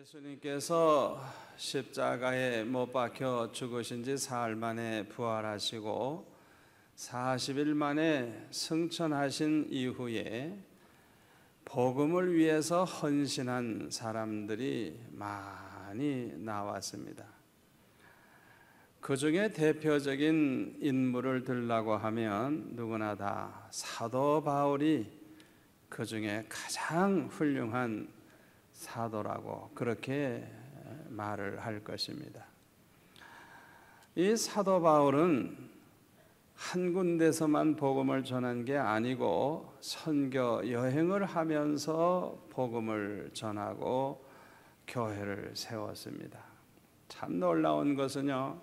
예수님께서 십자가에 못 박혀 죽으신 지 사흘 만에 부활하시고 40일 만에 승천하신 이후에 복음을 위해서 헌신한 사람들이 많이 나왔습니다. 그 중에 대표적인 인물을 들라고 하면 누구나 다 사도 바울이 그 중에 가장 훌륭한 사도라고 그렇게 말을 할 것입니다. 이 사도 바울은 한 군데서만 복음을 전한 게 아니고 선교 여행을 하면서 복음을 전하고 교회를 세웠습니다. 참 놀라운 것은요,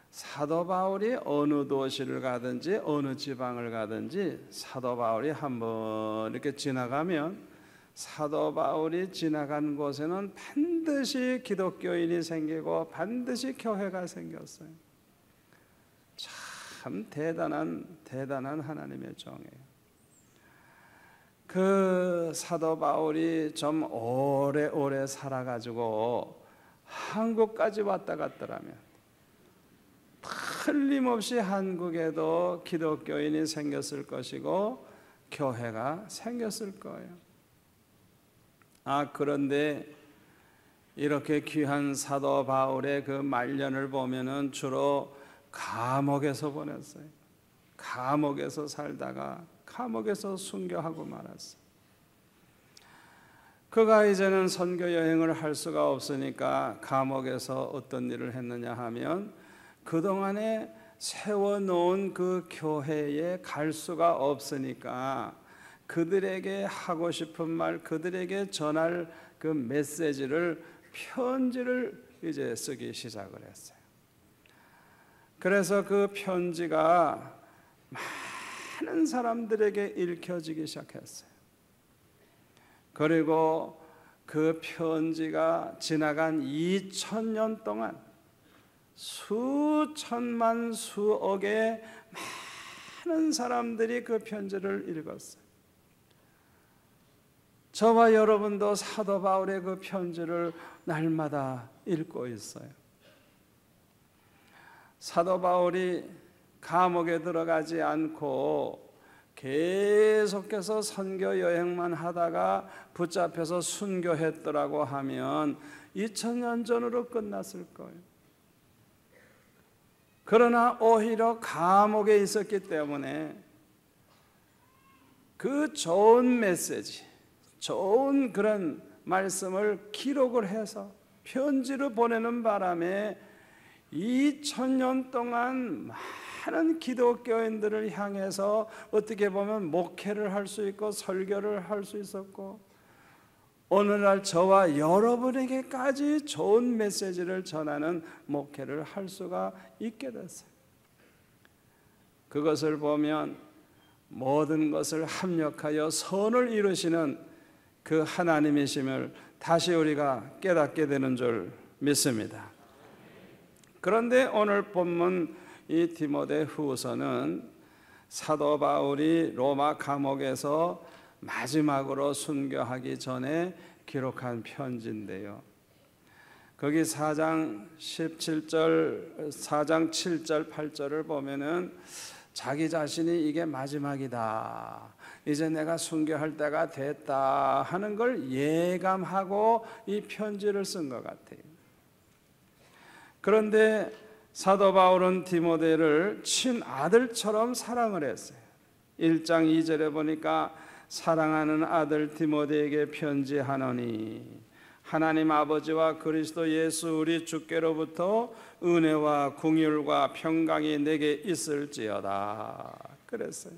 사도 바울이 어느 도시를 가든지 어느 지방을 가든지 사도 바울이 한번 이렇게 지나가면 사도 바울이 지나간 곳에는 반드시 기독교인이 생기고 반드시 교회가 생겼어요. 참 대단한 하나님의 종이에요. 그 사도 바울이 좀 오래오래 살아가지고 한국까지 왔다 갔더라면 틀림없이 한국에도 기독교인이 생겼을 것이고 교회가 생겼을 거예요. 그런데 이렇게 귀한 사도 바울의 그 말년을 보면은 주로 감옥에서 보냈어요. 감옥에서 살다가 감옥에서 순교하고 말았어요. 그가 이제는 선교 여행을 할 수가 없으니까 감옥에서 어떤 일을 했느냐 하면 그동안에 세워놓은 그 교회에 갈 수가 없으니까 그들에게 하고 싶은 말, 그들에게 전할 그 메시지를 편지를 이제 쓰기 시작을 했어요. 그래서 그 편지가 많은 사람들에게 읽혀지기 시작했어요. 그리고 그 편지가 지나간 2000년 동안 수천만 수억의 많은 사람들이 그 편지를 읽었어요. 저와 여러분도 사도 바울의 그 편지를 날마다 읽고 있어요. 사도 바울이 감옥에 들어가지 않고 계속해서 선교 여행만 하다가 붙잡혀서 순교했더라고 하면 2000년 전으로 끝났을 거예요. 그러나 오히려 감옥에 있었기 때문에 그 좋은 메시지, 좋은 그런 말씀을 기록을 해서 편지로 보내는 바람에 2000년 동안 많은 기독교인들을 향해서 어떻게 보면 목회를 할 수 있고 설교를 할 수 있었고 오늘날 저와 여러분에게까지 좋은 메시지를 전하는 목회를 할 수가 있게 됐어요. 그것을 보면 모든 것을 합력하여 선을 이루시는 그 하나님이심을 다시 우리가 깨닫게 되는 줄 믿습니다. 그런데 오늘 본문 이 디모데 후서는 사도 바울이 로마 감옥에서 마지막으로 순교하기 전에 기록한 편지인데요. 거기 4장 7절 8절을 보면은 자기 자신이 이게 마지막이다, 이제 내가 순교할 때가 됐다 하는 걸 예감하고 이 편지를 쓴 것 같아요. 그런데 사도 바울은 디모데를 친아들처럼 사랑을 했어요. 1장 2절에 보니까 사랑하는 아들 디모데에게 편지하노니 하나님 아버지와 그리스도 예수 우리 주께로부터 은혜와 긍휼과 평강이 내게 있을지어다 그랬어요.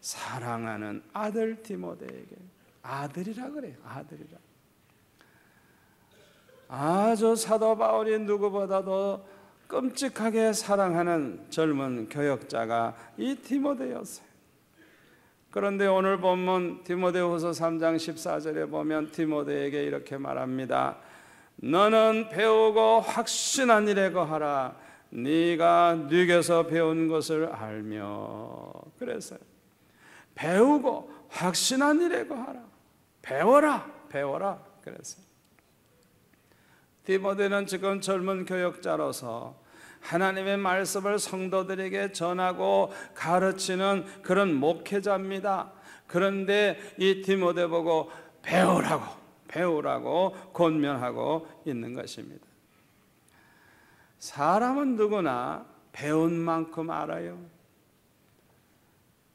사랑하는 아들 디모데에게, 아들이라 그래요. 아들이라. 아주 사도 바울이 누구보다도 끔찍하게 사랑하는 젊은 교역자가 이 디모데였어요. 그런데 오늘 본문 디모데후서 3장 14절에 보면 디모데에게 이렇게 말합니다. 너는 배우고 확신한 일에 거하라. 네가 네게서 배운 것을 알며. 그랬어요. 배우고 확신한 일에 거하라. 배워라. 그랬어요. 디모데는 지금 젊은 교역자로서 하나님의 말씀을 성도들에게 전하고 가르치는 그런 목회자입니다. 그런데 이 디모데 보고 배우라고 권면하고 있는 것입니다. 사람은 누구나 배운 만큼 알아요.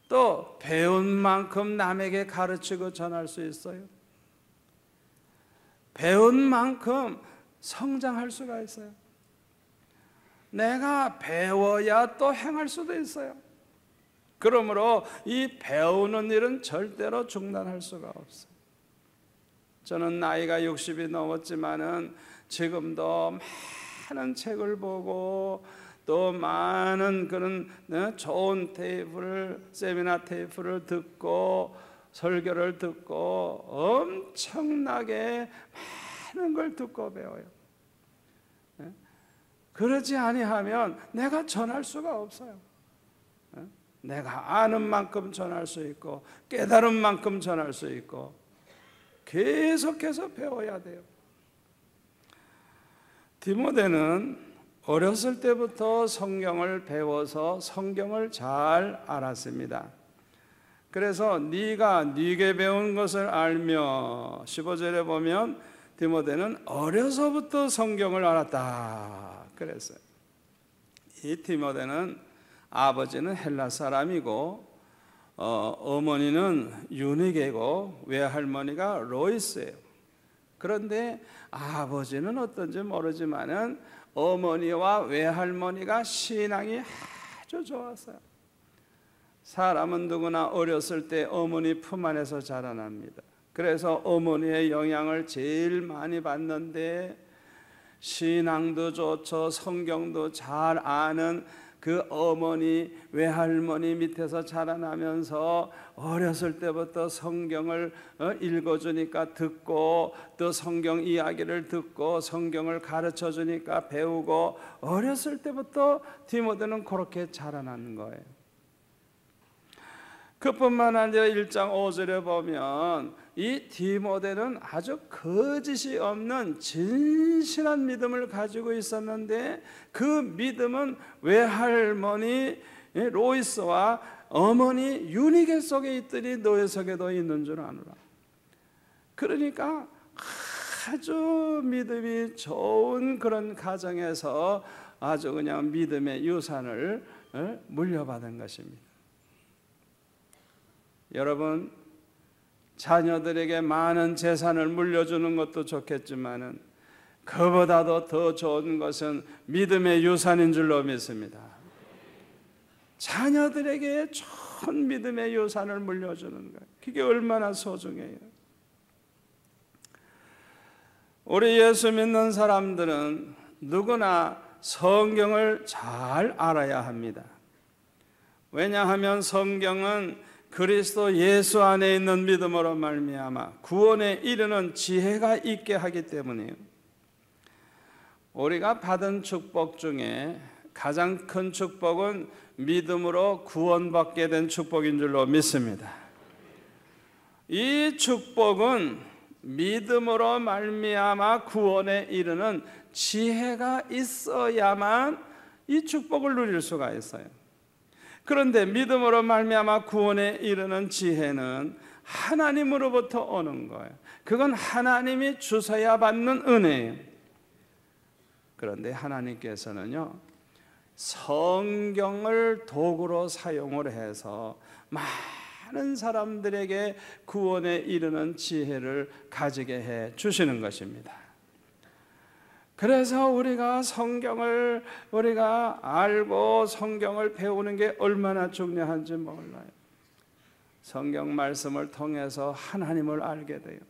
또 배운 만큼 남에게 가르치고 전할 수 있어요. 배운 만큼 성장할 수가 있어요. 내가 배워야 또 행할 수도 있어요. 그러므로 이 배우는 일은 절대로 중단할 수가 없어요. 저는 나이가 60이 넘었지만은 지금도 많은 책을 보고 또 많은 그런 좋은 세미나 테이프를 듣고 설교를 듣고 엄청나게 많은 걸 듣고 배워요. 그러지 아니하면 내가 전할 수가 없어요. 내가 아는 만큼 전할 수 있고 깨달은 만큼 전할 수 있고 계속해서 배워야 돼요. 디모데는 어렸을 때부터 성경을 배워서 성경을 잘 알았습니다. 그래서 네가 네게 배운 것을 알며 15절에 보면 디모데는 어려서부터 성경을 알았다 그랬어요. 이 디모데는 아버지는 헬라 사람이고 어머니는 유니게고 외할머니가 로이스예요. 그런데 아버지는 어떤지 모르지만은 어머니와 외할머니가 신앙이 아주 좋았어요. 사람은 누구나 어렸을 때 어머니 품 안에서 자라납니다. 그래서 어머니의 영향을 제일 많이 받는데 신앙도 좋죠. 성경도 잘 아는 그 어머니, 외할머니 밑에서 자라나면서 어렸을 때부터 성경을 읽어주니까 듣고 또 성경 이야기를 듣고 성경을 가르쳐주니까 배우고 어렸을 때부터 디모데는 그렇게 자라나는 거예요. 그뿐만 아니라 1장 5절에 보면 이 디모데는 아주 거짓이 없는 진실한 믿음을 가지고 있었는데 그 믿음은 외할머니 로이스와 어머니 유니게 속에 있더니 너의 속에도 있는 줄 아노라. 그러니까 아주 믿음이 좋은 그런 가정에서 아주 그냥 믿음의 유산을 물려받은 것입니다. 여러분, 자녀들에게 많은 재산을 물려주는 것도 좋겠지만은 그보다도 더 좋은 것은 믿음의 유산인 줄로 믿습니다. 자녀들에게 좋은 믿음의 유산을 물려주는 것, 그게 얼마나 소중해요. 우리 예수 믿는 사람들은 누구나 성경을 잘 알아야 합니다. 왜냐하면 성경은 그리스도 예수 안에 있는 믿음으로 말미암아 구원에 이르는 지혜가 있게 하기 때문이에요. 우리가 받은 축복 중에 가장 큰 축복은 믿음으로 구원받게 된 축복인 줄로 믿습니다. 이 축복은 믿음으로 말미암아 구원에 이르는 지혜가 있어야만 이 축복을 누릴 수가 있어요. 그런데 믿음으로 말미암아 구원에 이르는 지혜는 하나님으로부터 오는 거예요. 그건 하나님이 주셔야 받는 은혜예요. 그런데 하나님께서는요, 성경을 도구로 사용을 해서 많은 사람들에게 구원에 이르는 지혜를 가지게 해 주시는 것입니다. 그래서 우리가 성경을 우리가 알고 성경을 배우는 게 얼마나 중요한지 몰라요. 성경 말씀을 통해서 하나님을 알게 돼요.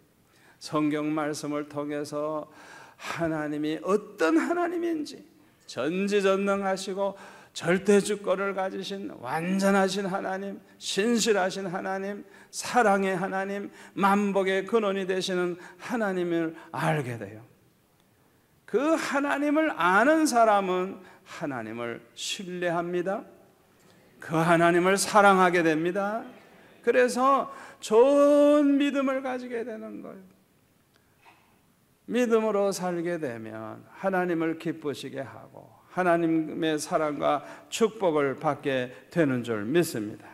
성경 말씀을 통해서 하나님이 어떤 하나님인지, 전지전능하시고 절대주권을 가지신 완전하신 하나님, 신실하신 하나님, 사랑의 하나님, 만복의 근원이 되시는 하나님을 알게 돼요. 그 하나님을 아는 사람은 하나님을 신뢰합니다. 그 하나님을 사랑하게 됩니다. 그래서 좋은 믿음을 가지게 되는 거예요. 믿음으로 살게 되면 하나님을 기쁘시게 하고 하나님의 사랑과 축복을 받게 되는 줄 믿습니다.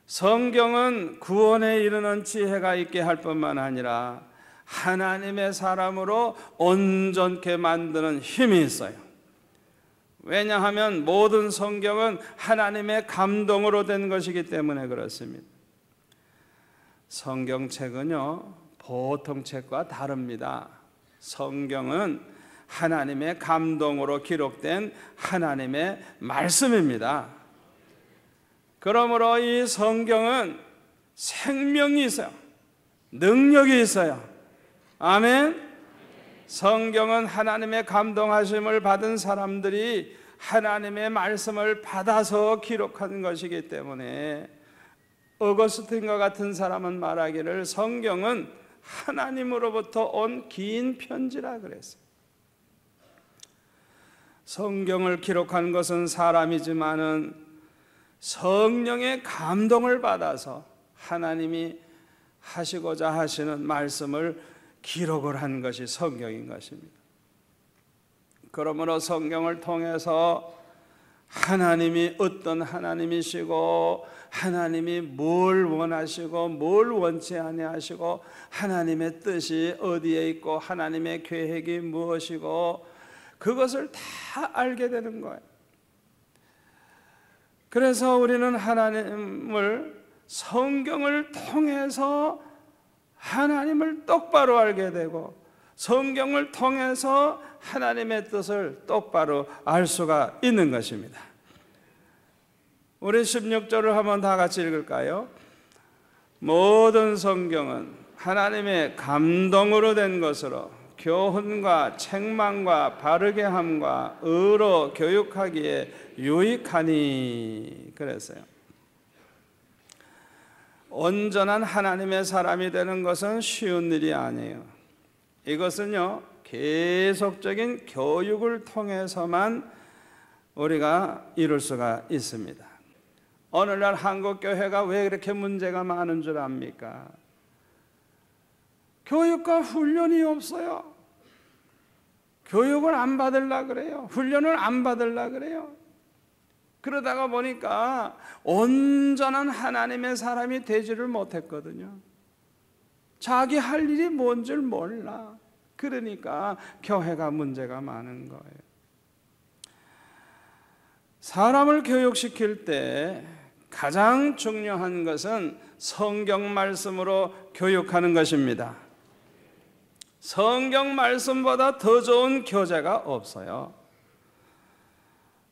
성경은 구원에 이르는 지혜가 있게 할 뿐만 아니라 하나님의 사람으로 온전케 만드는 힘이 있어요. 왜냐하면 모든 성경은 하나님의 감동으로 된 것이기 때문에 그렇습니다. 성경책은요, 보통 책과 다릅니다. 성경은 하나님의 감동으로 기록된 하나님의 말씀입니다. 그러므로 이 성경은 생명이 있어요. 능력이 있어요. 아멘. 성경은 하나님의 감동하심을 받은 사람들이 하나님의 말씀을 받아서 기록한 것이기 때문에 어거스틴과 같은 사람은 말하기를 성경은 하나님으로부터 온 긴 편지라 그랬어요. 성경을 기록한 것은 사람이지만은 성령의 감동을 받아서 하나님이 하시고자 하시는 말씀을 기록을 한 것이 성경인 것입니다. 그러므로 성경을 통해서 하나님이 어떤 하나님이시고 하나님이 뭘 원하시고 뭘 원치 아니하시고 하나님의 뜻이 어디에 있고 하나님의 계획이 무엇이고 그것을 다 알게 되는 거예요. 그래서 우리는 하나님을 성경을 통해서 하나님을 똑바로 알게 되고 성경을 통해서 하나님의 뜻을 똑바로 알 수가 있는 것입니다. 우리 16절을 한번 다 같이 읽을까요? 모든 성경은 하나님의 감동으로 된 것으로 교훈과 책망과 바르게 함과 의로 교육하기에 유익하니 그랬어요. 온전한 하나님의 사람이 되는 것은 쉬운 일이 아니에요. 이것은요, 계속적인 교육을 통해서만 우리가 이룰 수가 있습니다. 오늘날 한국교회가 왜 이렇게 문제가 많은 줄 압니까? 교육과 훈련이 없어요. 교육을 안 받으려고 그래요. 훈련을 안 받으려고 그래요. 그러다가 보니까 온전한 하나님의 사람이 되지를 못했거든요. 자기 할 일이 뭔 줄 몰라. 그러니까 교회가 문제가 많은 거예요. 사람을 교육시킬 때 가장 중요한 것은 성경 말씀으로 교육하는 것입니다. 성경 말씀보다 더 좋은 교재가 없어요.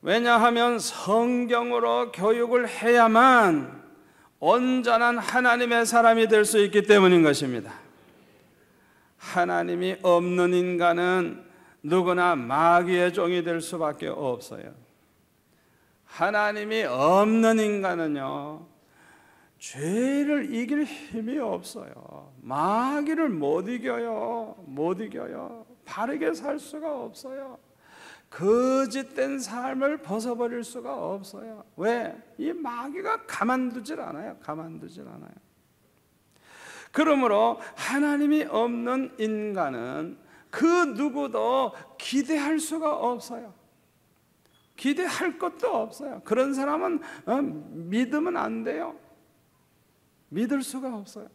왜냐하면 성경으로 교육을 해야만 온전한 하나님의 사람이 될 수 있기 때문인 것입니다. 하나님이 없는 인간은 누구나 마귀의 종이 될 수밖에 없어요. 하나님이 없는 인간은요, 죄를 이길 힘이 없어요. 마귀를 못 이겨요. 못 이겨요. 바르게 살 수가 없어요. 거짓된 삶을 벗어버릴 수가 없어요. 왜? 이 마귀가 가만두질 않아요. 가만두질 않아요. 그러므로 하나님이 없는 인간은 그 누구도 기대할 수가 없어요. 기대할 것도 없어요. 그런 사람은 믿으면 안 돼요. 믿을 수가 없어요.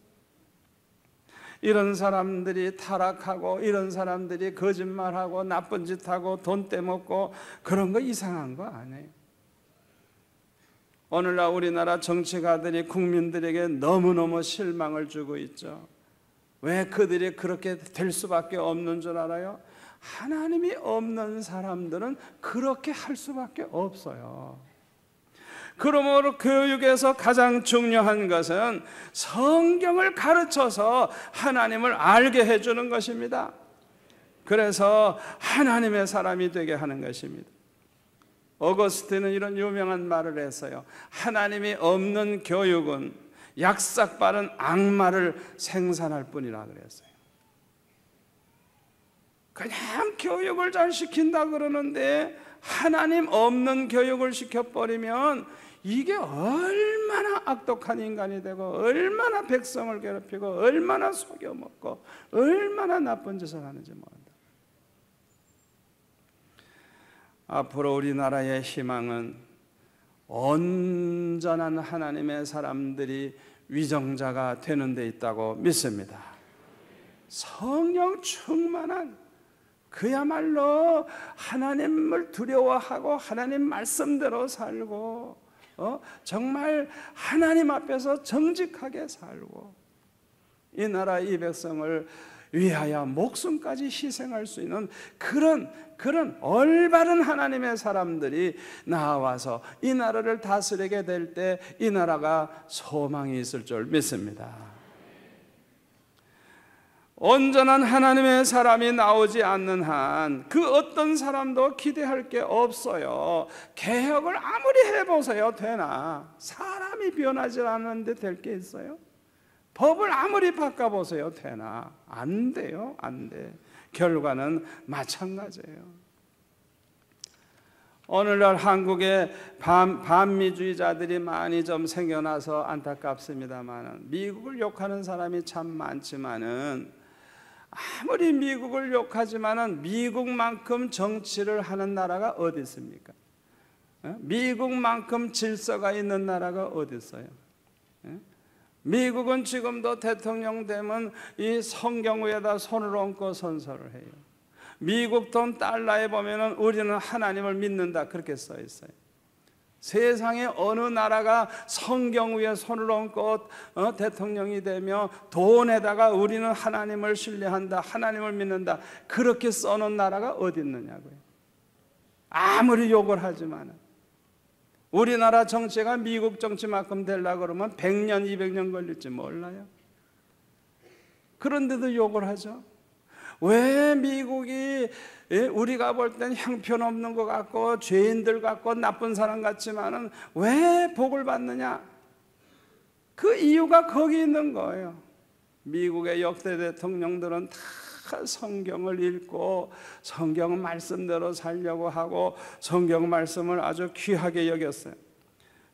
이런 사람들이 타락하고 이런 사람들이 거짓말하고 나쁜 짓하고 돈 떼먹고 그런 거 이상한 거 아니에요. 오늘날 우리나라 정치가들이 국민들에게 너무너무 실망을 주고 있죠. 왜 그들이 그렇게 될 수밖에 없는 줄 알아요? 하나님이 없는 사람들은 그렇게 할 수밖에 없어요. 그러므로 교육에서 가장 중요한 것은 성경을 가르쳐서 하나님을 알게 해주는 것입니다. 그래서 하나님의 사람이 되게 하는 것입니다. 어거스틴은 이런 유명한 말을 했어요. 하나님이 없는 교육은 약삭빠른 악마를 생산할 뿐이라 그랬어요. 그냥 교육을 잘 시킨다 그러는데 하나님 없는 교육을 시켜버리면 이게 얼마나 악독한 인간이 되고 얼마나 백성을 괴롭히고 얼마나 속여먹고 얼마나 나쁜 짓을 하는지 모른다. 앞으로 우리나라의 희망은 온전한 하나님의 사람들이 위정자가 되는 데 있다고 믿습니다. 성령 충만한, 그야말로 하나님을 두려워하고 하나님 말씀대로 살고 정말 하나님 앞에서 정직하게 살고 이 나라 이 백성을 위하여 목숨까지 희생할 수 있는 그런 올바른 하나님의 사람들이 나와서 이 나라를 다스리게 될 때 이 나라가 소망이 있을 줄 믿습니다. 온전한 하나님의 사람이 나오지 않는 한 그 어떤 사람도 기대할 게 없어요. 개혁을 아무리 해보세요, 되나? 사람이 변하지 않는데 될 게 있어요? 법을 아무리 바꿔보세요, 되나? 안 돼요, 안 돼. 결과는 마찬가지예요. 오늘날 한국에 반미주의자들이 많이 좀 생겨나서 안타깝습니다만, 미국을 욕하는 사람이 참 많지만은, 아무리 미국을 욕하지만은 미국만큼 정치를 하는 나라가 어디 있습니까? 미국만큼 질서가 있는 나라가 어디 있어요? 미국은 지금도 대통령 되면 이 성경 위에다 손을 얹고 선서를 해요. 미국 돈 달러에 보면은 우리는 하나님을 믿는다 그렇게 써 있어요. 세상의 어느 나라가 성경 위에 손을 얹고 대통령이 되며 돈에다가 우리는 하나님을 신뢰한다, 하나님을 믿는다 그렇게 써놓은 나라가 어디 있느냐고요. 아무리 욕을 하지만 우리나라 정치가 미국 정치만큼 되려고 그러면 100년, 200년 걸릴지 몰라요. 그런데도 욕을 하죠. 왜 미국이 우리가 볼 땐 형편없는 것 같고 죄인들 같고 나쁜 사람 같지만은 왜 복을 받느냐? 그 이유가 거기 있는 거예요. 미국의 역대 대통령들은 다 성경을 읽고 성경 말씀대로 살려고 하고 성경 말씀을 아주 귀하게 여겼어요.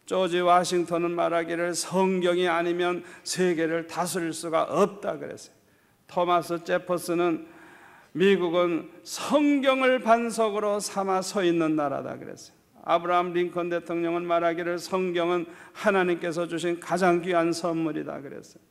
조지 워싱턴은 말하기를 성경이 아니면 세계를 다스릴 수가 없다 그랬어요. 토마스 제퍼슨은 미국은 성경을 반석으로 삼아 서 있는 나라다 그랬어요. 아브라함 링컨 대통령은 말하기를 성경은 하나님께서 주신 가장 귀한 선물이다 그랬어요.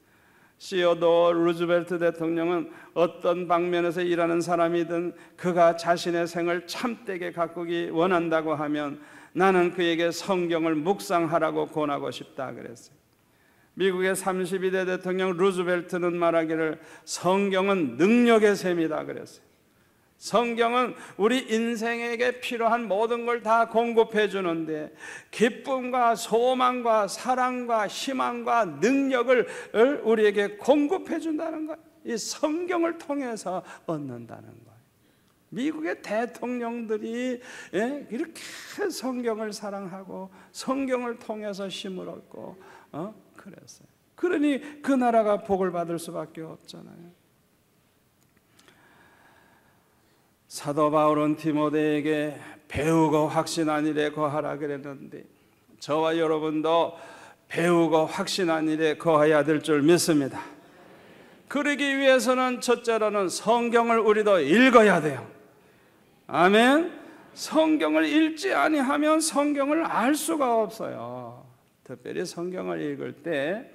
시어도어 루즈벨트 대통령은 어떤 방면에서 일하는 사람이든 그가 자신의 생을 참되게 가꾸기 원한다고 하면 나는 그에게 성경을 묵상하라고 권하고 싶다 그랬어요. 미국의 32대 대통령 루즈벨트는 말하기를 성경은 능력의 셈이다 그랬어요. 성경은 우리 인생에게 필요한 모든 걸 다 공급해 주는데 기쁨과 소망과 사랑과 희망과 능력을 우리에게 공급해 준다는 거예요. 이 성경을 통해서 얻는다는 거예요. 미국의 대통령들이 이렇게 성경을 사랑하고 성경을 통해서 힘을 얻고 그랬어요. 그러니 그 나라가 복을 받을 수밖에 없잖아요. 사도 바울은 디모데에게 배우고 확신한 일에 거하라 그랬는데 저와 여러분도 배우고 확신한 일에 거해야 될 줄 믿습니다. 그러기 위해서는 첫째로는 성경을 우리도 읽어야 돼요. 아멘. 성경을 읽지 아니하면 성경을 알 수가 없어요. 특별히 성경을 읽을 때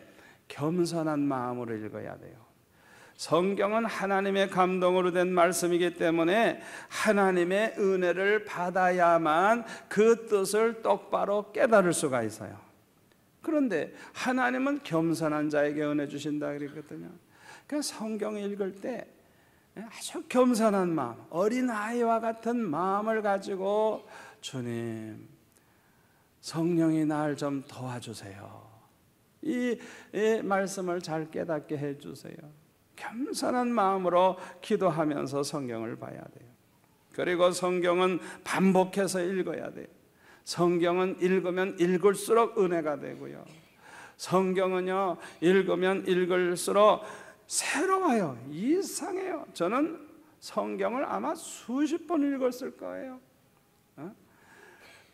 겸손한 마음으로 읽어야 돼요. 성경은 하나님의 감동으로 된 말씀이기 때문에 하나님의 은혜를 받아야만 그 뜻을 똑바로 깨달을 수가 있어요. 그런데 하나님은 겸손한 자에게 은혜 주신다 그랬거든요. 그러니까 성경 읽을 때 아주 겸손한 마음, 어린아이와 같은 마음을 가지고 주님, 성령이 날 좀 도와주세요. 이 말씀을 잘 깨닫게 해주세요. 겸손한 마음으로 기도하면서 성경을 봐야 돼요. 그리고 성경은 반복해서 읽어야 돼요. 성경은 읽으면 읽을수록 은혜가 되고요. 성경은요, 읽으면 읽을수록 새로워요. 이상해요. 저는 성경을 아마 수십 번 읽었을 거예요.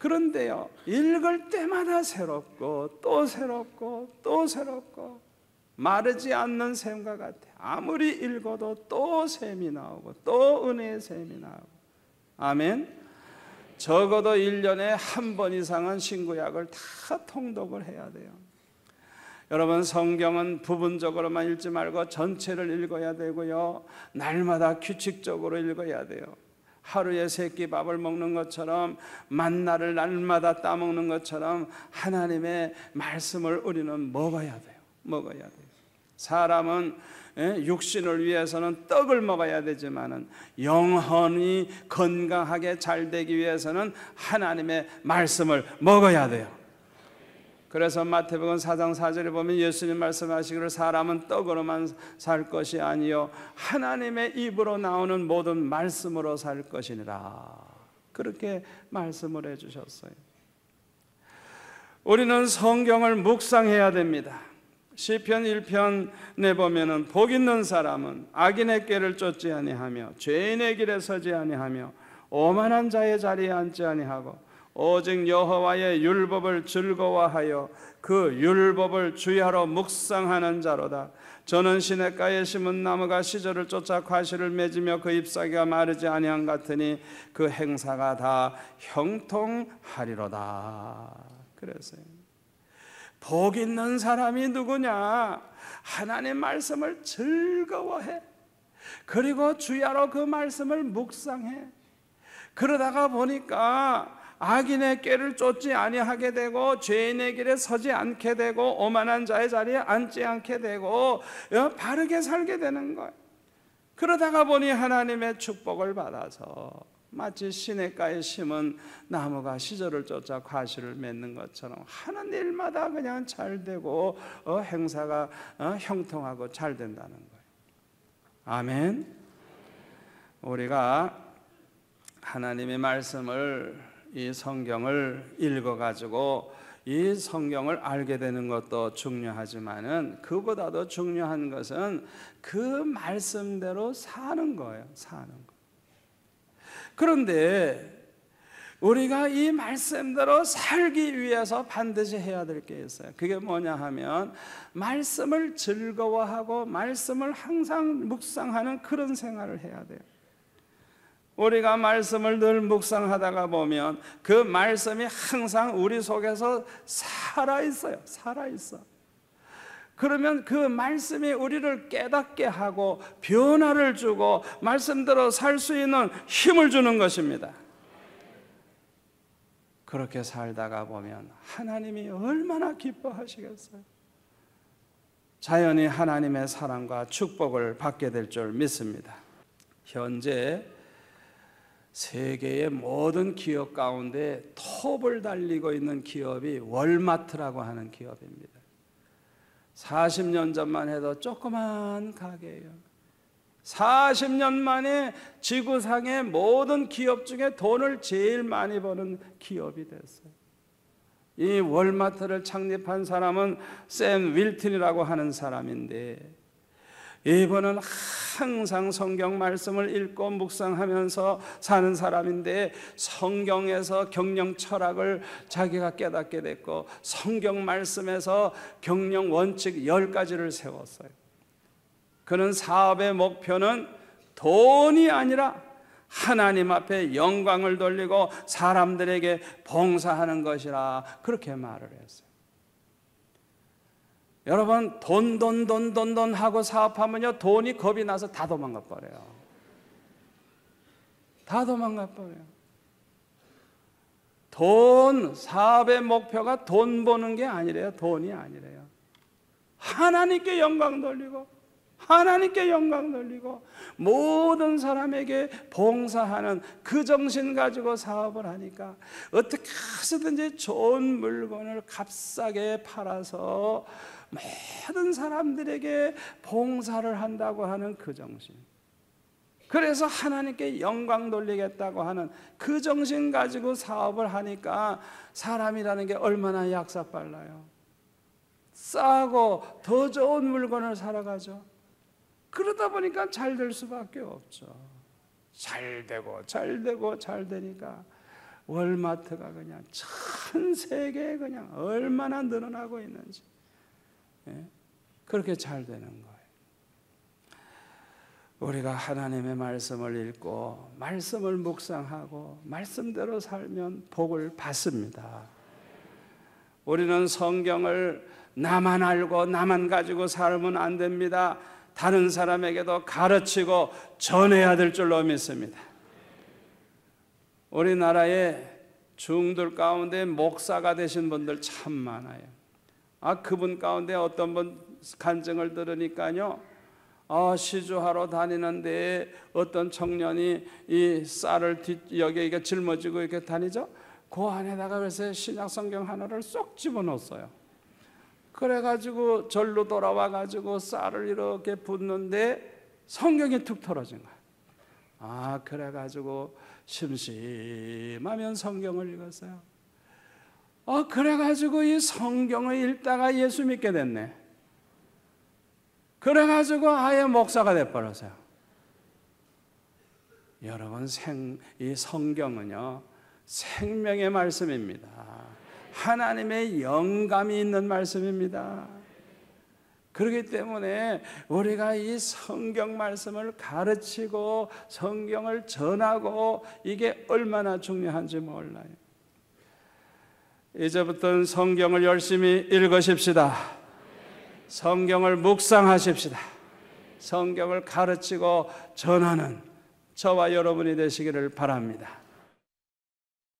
그런데요, 읽을 때마다 새롭고 또 새롭고 또 새롭고 마르지 않는 샘과 같아. 아무리 읽어도 또 샘이 나오고 또 은혜의 샘이 나오고. 아멘. 적어도 1년에 한 번 이상은 신구약을 다 통독을 해야 돼요. 여러분, 성경은 부분적으로만 읽지 말고 전체를 읽어야 되고요, 날마다 규칙적으로 읽어야 돼요. 하루에 3끼 밥을 먹는 것처럼, 만나를 날마다 따먹는 것처럼 하나님의 말씀을 우리는 먹어야 돼요. 먹어야 돼요. 사람은 육신을 위해서는 떡을 먹어야 되지만은 영혼이 건강하게 잘 되기 위해서는 하나님의 말씀을 먹어야 돼요. 그래서 마태복음 4장 4절에 보면 예수님 말씀하시기를 사람은 떡으로만 살 것이 아니요 하나님의 입으로 나오는 모든 말씀으로 살 것이니라. 그렇게 말씀을 해주셨어요. 우리는 성경을 묵상해야 됩니다. 시편 1편에 보면은 복 있는 사람은 악인의 꾀를 쫓지 아니하며 죄인의 길에 서지 아니하며 오만한 자의 자리에 앉지 아니하고 오직 여호와의 율법을 즐거워하여 그 율법을 주야로 묵상하는 자로다. 저는 시냇가에 심은 나무가 시절을 쫓아 과실을 맺으며 그 잎사귀가 마르지 아니한 같으니 그 행사가 다 형통하리로다. 그래서요, 복 있는 사람이 누구냐? 하나님 말씀을 즐거워해. 그리고 주야로 그 말씀을 묵상해. 그러다가 보니까 악인의 꾀를 쫓지 아니하게 되고 죄인의 길에 서지 않게 되고 오만한 자의 자리에 앉지 않게 되고 바르게 살게 되는 거예요. 그러다가 보니 하나님의 축복을 받아서 마치 시냇가에 심은 나무가 시절을 쫓아 과실을 맺는 것처럼 하는 일마다 그냥 잘 되고 행사가 형통하고 잘 된다는 거예요. 아멘. 우리가 하나님의 말씀을, 이 성경을 읽어가지고 이 성경을 알게 되는 것도 중요하지만은 그보다도 중요한 것은 그 말씀대로 사는 거예요. 사는 거. 그런데 우리가 이 말씀대로 살기 위해서 반드시 해야 될 게 있어요. 그게 뭐냐 하면 말씀을 즐거워하고 말씀을 항상 묵상하는 그런 생활을 해야 돼요. 우리가 말씀을 늘 묵상하다가 보면 그 말씀이 항상 우리 속에서 살아있어요. 살아있어. 그러면 그 말씀이 우리를 깨닫게 하고 변화를 주고 말씀대로 살 수 있는 힘을 주는 것입니다. 그렇게 살다가 보면 하나님이 얼마나 기뻐하시겠어요. 자연히 하나님의 사랑과 축복을 받게 될 줄 믿습니다. 현재 세계의 모든 기업 가운데 톱을 달리고 있는 기업이 월마트라고 하는 기업입니다. 40년 전만 해도 조그만 가게예요. 40년 만에 지구상의 모든 기업 중에 돈을 제일 많이 버는 기업이 됐어요. 이 월마트를 창립한 사람은 샘 윌튼이라고 하는 사람인데, 이분은 항상 성경 말씀을 읽고 묵상하면서 사는 사람인데 성경에서 경영 철학을 자기가 깨닫게 됐고 성경 말씀에서 경영 원칙 10가지를 세웠어요. 그는 사업의 목표는 돈이 아니라 하나님 앞에 영광을 돌리고 사람들에게 봉사하는 것이라 그렇게 말을 했어요. 여러분, 돈 하고 사업하면요, 돈이 겁이 나서 다 도망가 버려요. 다 도망가 버려요. 사업의 목표가 돈 버는 게 아니래요. 돈이 아니래요. 하나님께 영광 돌리고, 하나님께 영광 돌리고, 모든 사람에게 봉사하는 그 정신 가지고 사업을 하니까 어떻게 해서든지 좋은 물건을 값싸게 팔아서 모든 사람들에게 봉사를 한다고 하는 그 정신, 그래서 하나님께 영광 돌리겠다고 하는 그 정신 가지고 사업을 하니까 사람이라는 게 얼마나 약삭빨라요. 싸고 더 좋은 물건을 사러 가죠. 그러다 보니까 잘 될 수밖에 없죠. 잘 되니까 월마트가 그냥 전 세계에 그냥 얼마나 늘어나고 있는지, 그렇게 잘 되는 거예요. 우리가 하나님의 말씀을 읽고 말씀을 묵상하고 말씀대로 살면 복을 받습니다. 우리는 성경을 나만 알고 나만 가지고 살면 안 됩니다. 다른 사람에게도 가르치고 전해야 될 줄로 믿습니다. 우리나라에 중들 가운데 목사가 되신 분들 참 많아요. 그분 가운데 어떤 분 간증을 들으니까요, 시주하러 다니는데 어떤 청년이 이 쌀을 여기가 짊어지고 이렇게 다니죠. 그 안에다가 그래서 신약 성경 하나를 쏙 집어넣었어요. 그래가지고 절로 돌아와가지고 쌀을 이렇게 붓는데 성경이 툭 떨어진 거야. 그래가지고 심심하면 성경을 읽었어요. 그래가지고 이 성경을 읽다가 예수 믿게 됐네. 그래가지고 아예 목사가 돼버렸어요. 여러분, 이 성경은요, 생명의 말씀입니다. 하나님의 영감이 있는 말씀입니다. 그렇기 때문에 우리가 이 성경 말씀을 가르치고 성경을 전하고 이게 얼마나 중요한지 몰라요. 이제부터는 성경을 열심히 읽으십시다. 성경을 묵상하십시다. 성경을 가르치고 전하는 저와 여러분이 되시기를 바랍니다.